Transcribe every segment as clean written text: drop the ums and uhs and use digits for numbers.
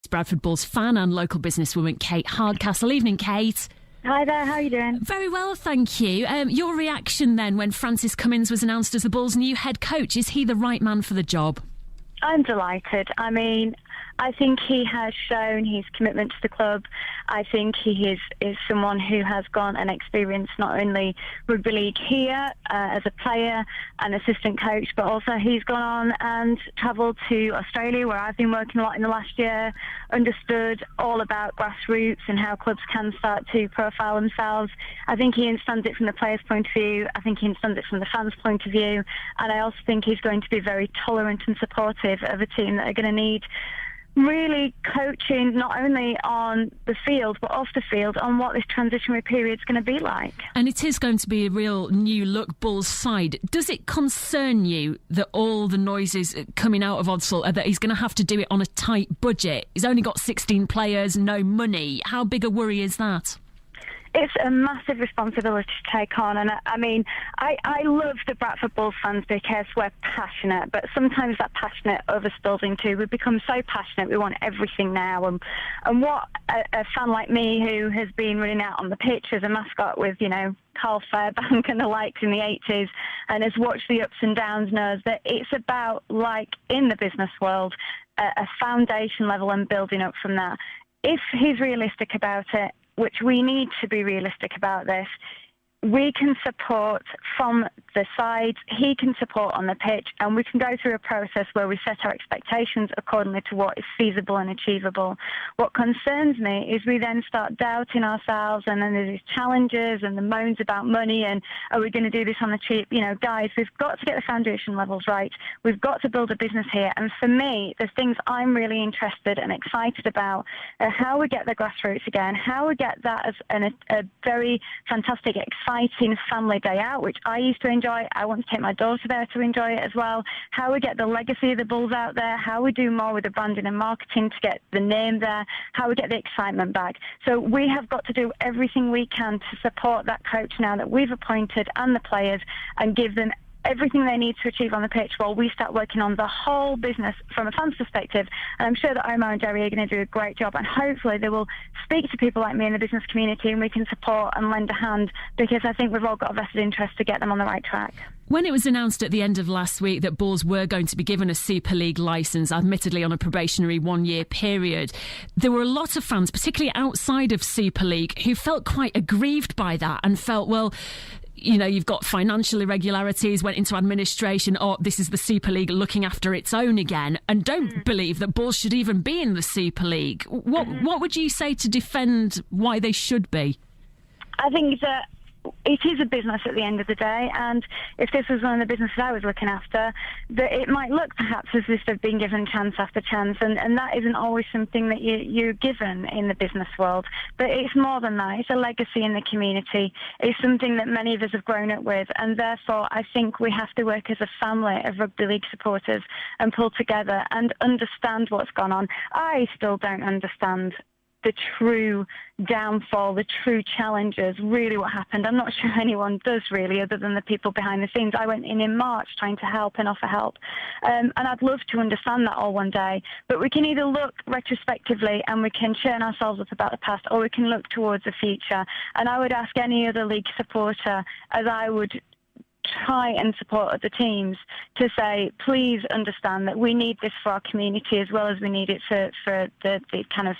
Bradford Bulls fan and local businesswoman Kate Hardcastle. Evening, Kate. Hi there, how are you doing? Very well, thank you. Your reaction then when Francis Cummins was announced as the Bulls' new head coach, is he the right man for the job? I'm delighted. I mean, I think he has shown his commitment to the club. I think he is someone who has gone and experienced not only rugby league here as a player and assistant coach, but also he's gone on and travelled to Australia, where I've been working a lot in the last year, understood all about grassroots and how clubs can start to profile themselves. I think he understands it from the players' point of view. I think he understands it from the fans' point of view. And I also think he's going to be very tolerant and supportive of a team that are going to need really coaching not only on the field but off the field on what this transitionary period is going to be like. And it is going to be a real new look Bulls side. Does it concern you that all the noises coming out of Odsal are that he's going to have to do it on a tight budget? He's only got 16 players, no money. How big a worry is that? It's a massive responsibility to take on, and I mean, I love the Bradford Bulls fans because we're passionate, but sometimes that passionate overspills into, we become so passionate we want everything now, and what a fan like me who has been running out on the pitch as a mascot with, you know, Carl Fairbank and the likes in the 80s and has watched the ups and downs knows that it's about, like in the business world, a foundation level and building up from that. If he's realistic about it, which we need to be realistic about this, we can support from the side, he can support on the pitch, and we can go through a process where we set our expectations accordingly to what is feasible and achievable. What concerns me is we then start doubting ourselves, and then there's these challenges and the moans about money and are we going to do this on the cheap? You know, guys, we've got to get the foundation levels right. We've got to build a business here. And for me, the things I'm really interested and excited about are how we get the grassroots again, how we get that as a very fantastic, exciting family day out, which I used to enjoy. I want to take my daughter there to enjoy it as well. How we get the legacy of the Bulls out there, how we do more with the branding and marketing to get the name there, how we get the excitement back. So we have got to do everything we can to support that coach now that we've appointed and the players and give them everything they need to achieve on the pitch while we start working on the whole business from a fan's perspective. And I'm sure that Omar and Jerry are going to do a great job, and hopefully they will speak to people like me in the business community and we can support and lend a hand, because I think we've all got a vested interest to get them on the right track. When it was announced at the end of last week that Bulls were going to be given a Super League licence, admittedly on a probationary one-year period, there were a lot of fans, particularly outside of Super League, who felt quite aggrieved by that and felt, well, you know, you've got financial irregularities, went into administration, or this is the Super League looking after its own again, and don't believe that Bulls should even be in the Super League. What would you say to defend why they should be? I think that it is a business at the end of the day, and if this was one of the businesses I was looking after, that it might look perhaps as if they've been given chance after chance, and that isn't always something that you're given in the business world. But it's more than that. It's a legacy in the community. It's something that many of us have grown up with, and therefore I think we have to work as a family of rugby league supporters and pull together and understand what's gone on. I still don't understand the true downfall, the true challenges, really what happened. I'm not sure anyone does really, other than the people behind the scenes. I went in March trying to help and offer help. And I'd love to understand that all one day. But we can either look retrospectively and we can churn ourselves up about the past, or we can look towards the future. And I would ask any other league supporter, as I would try and support other teams, to say, please understand that we need this for our community as well as we need it for the kind of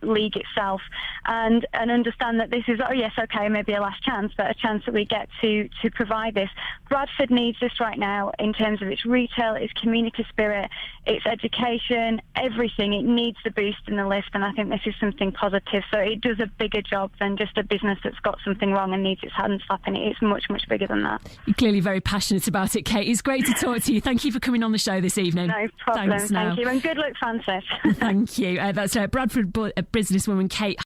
league itself, and understand that this is, oh yes, okay, maybe a last chance, but a chance that we get to provide this. Bradford needs this right now in terms of its retail, its community spirit, its education, everything. It needs the boost in the lift, and I think this is something positive. So it does a bigger job than just a business that's got something wrong and needs its hand slapping it. It's much, much bigger than that. You're clearly very passionate about it, Kate. It's great to talk to you. Thank you for coming on the show this evening. No problem. Thanks now. Thank you, and good luck, Francis. Thank you. That's Bradford businesswoman Kate